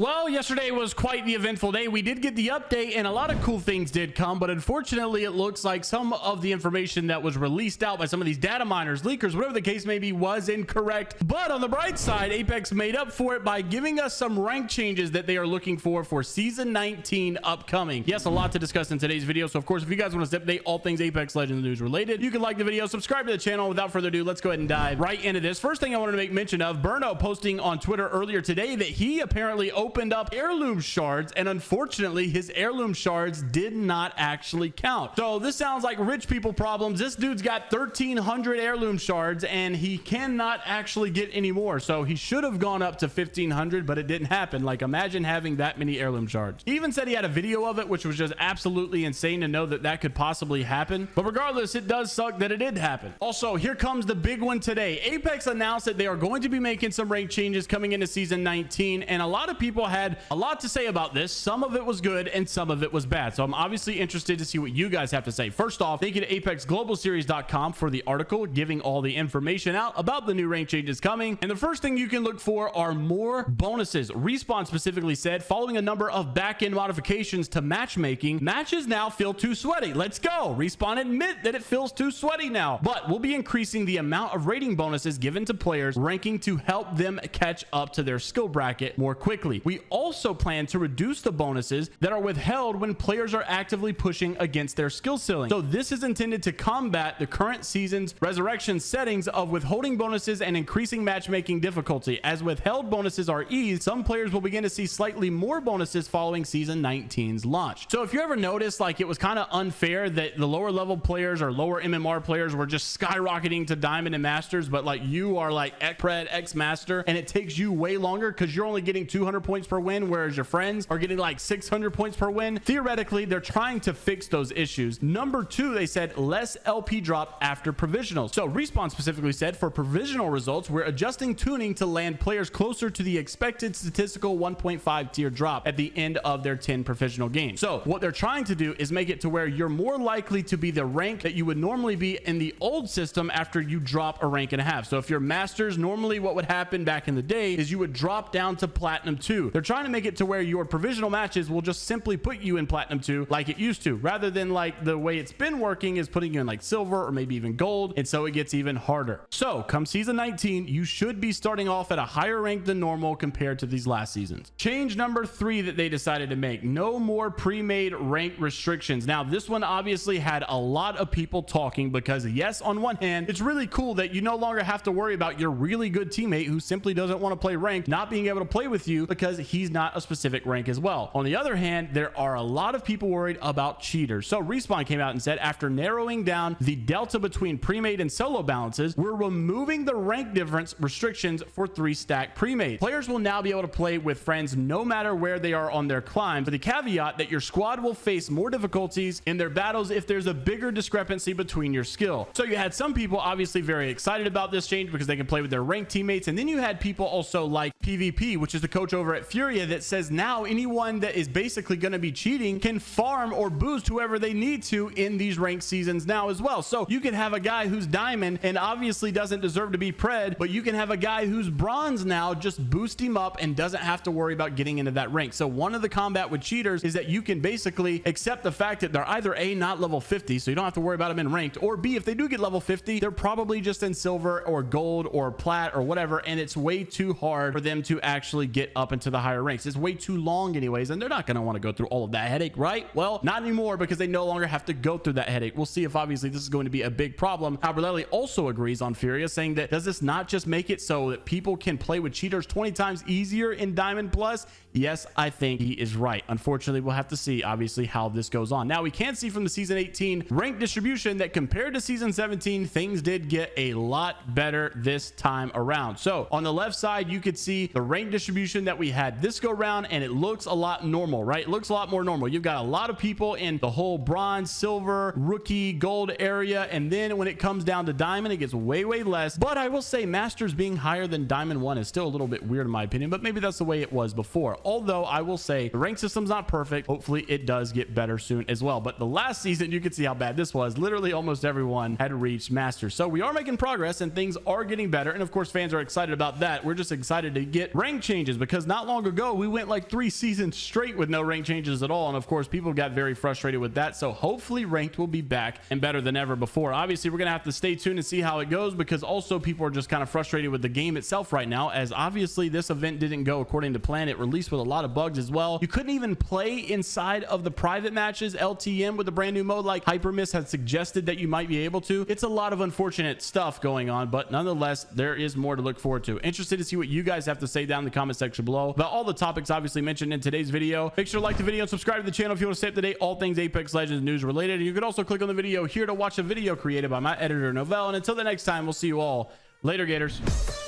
Well, yesterday was quite the eventful day. We did get the update and a lot of cool things did come, but unfortunately it looks like some of the information that was released out by some of these data miners, leakers, whatever the case may be, was incorrect. But on the bright side, Apex made up for it by giving us some rank changes that they are looking for season 19 upcoming. Yes, a lot to discuss in today's video. So of course, if you guys want to update all things Apex Legends news related, you can like the video, subscribe to the channel. Without further ado, let's go ahead and dive right into this. First thing I wanted to make mention of, Burno posting on Twitter earlier today that he apparently opened up Heirloom Shards, and unfortunately his Heirloom Shards did not actually count. So this sounds like rich people problems. This dude's got 1,300 Heirloom Shards and he cannot actually get any more. So he should have gone up to 1,500, but it didn't happen. Like, imagine having that many Heirloom Shards. He even said he had a video of it, which was just absolutely insane to know that that could possibly happen. But regardless, it does suck that it did happen. Also, here comes the big one today. Apex announced that they are going to be making some rank changes coming into season 19, and a lot of people had a lot to say about this. Some of it was good and some of it was bad. So I'm obviously interested to see what you guys have to say. First off, thank you to ApexGlobalSeries.com for the article giving all the information out about the new rank changes coming. And the first thing you can look for are more bonuses. Respawn specifically said, following a number of back-end modifications to matchmaking, matches now feel too sweaty. Let's go. Respawn admit that it feels too sweaty now, but we'll be increasing the amount of rating bonuses given to players ranking to help them catch up to their skill bracket more quickly. We also plan to reduce the bonuses that are withheld when players are actively pushing against their skill ceiling. So this is intended to combat the current season's resurrection settings of withholding bonuses and increasing matchmaking difficulty. As withheld bonuses are eased, some players will begin to see slightly more bonuses following season 19's launch. So if you ever noticed, like, it was kind of unfair that the lower level players or lower MMR players were just skyrocketing to Diamond and Masters, but like you are like Pred, X Master, and it takes you way longer because you're only getting 200 points per win, whereas your friends are getting like 600 points per win. Theoretically, they're trying to fix those issues. Number two, they said less LP drop after provisionals. So Respawn specifically said for provisional results, we're adjusting tuning to land players closer to the expected statistical 1.5 tier drop at the end of their 10 provisional games. So what they're trying to do is make it to where you're more likely to be the rank that you would normally be in the old system after you drop a rank and a half. So if you're Masters, normally what would happen back in the day is you would drop down to Platinum 2. They're trying to make it to where your provisional matches will just simply put you in Platinum 2 like it used to, rather than like the way it's been working is putting you in like Silver or maybe even Gold, and so it gets even harder. So come season 19, you should be starting off at a higher rank than normal compared to these last seasons. Change number 3 that they decided to make: no more pre-made rank restrictions. Now this one obviously had a lot of people talking because, yes, on one hand, it's really cool that you no longer have to worry about your really good teammate who simply doesn't want to play ranked not being able to play with you because he's not a specific rank as well. On the other hand, there are a lot of people worried about cheaters. So Respawn came out and said, after narrowing down the delta between pre-made and solo balances, we're removing the rank difference restrictions for 3-stack pre-made. Players will now be able to play with friends no matter where they are on their climb, with the caveat that your squad will face more difficulties in their battles if there's a bigger discrepancy between your skill. So you had some people obviously very excited about this change because they can play with their ranked teammates, and then you had people also like PvP, which is the coach over at Furia, that says now anyone that is basically going to be cheating can farm or boost whoever they need to in these ranked seasons now as well. So you can have a guy who's diamond and obviously doesn't deserve to be pred, but you can have a guy who's bronze now, just boost him up and doesn't have to worry about getting into that rank. So one of the combat with cheaters is that you can basically accept the fact that they're either A, not level 50, so you don't have to worry about them in ranked, or B, if they do get level 50, they're probably just in silver or gold or plat or whatever, and it's way too hard for them to actually get up into the higher ranks. It's way too long anyways, and they're not going to want to go through all of that headache, right? Well, not anymore, because they no longer have to go through that headache. We'll see if obviously this is going to be a big problem. Alberlelli also agrees on Furia, saying that does this not just make it so that people can play with cheaters 20 times easier in Diamond Plus? Yes, I think he is right. Unfortunately, we'll have to see obviously how this goes on. Now we can see from the season 18 rank distribution that compared to season 17, things did get a lot better this time around. So on the left side, you could see the rank distribution that we had this go round, and it looks a lot normal, right? It looks a lot more normal. You've got a lot of people in the whole bronze, silver, rookie, gold area, and then when it comes down to diamond, it gets way less. But I will say Masters being higher than Diamond 1 is still a little bit weird in my opinion, but maybe that's the way it was before. Although I will say the rank system's not perfect. Hopefully it does get better soon as well. But the last season, you could see how bad this was. Literally almost everyone had reached Masters. So we are making progress and things are getting better, and of course fans are excited about that. We're just excited to get rank changes because not not long ago, we went like 3 seasons straight with no rank changes at all. And of course, people got very frustrated with that. So hopefully ranked will be back and better than ever before. Obviously, we're going to have to stay tuned and see how it goes, because also people are just kind of frustrated with the game itself right now, as obviously this event didn't go according to plan. It released with a lot of bugs as well. You couldn't even play inside of the private matches LTM with the brand new mode like Hypermiss had suggested that you might be able to. It's a lot of unfortunate stuff going on, but nonetheless, there is more to look forward to. Interested to see what you guys have to say down in the comment section below about all the topics obviously mentioned in today's video. Make sure to like the video and subscribe to the channel if you want to stay up to date all things Apex Legends news related. And you can also click on the video here to watch a video created by my editor Novell. And until the next time, we'll see you all later, Gators.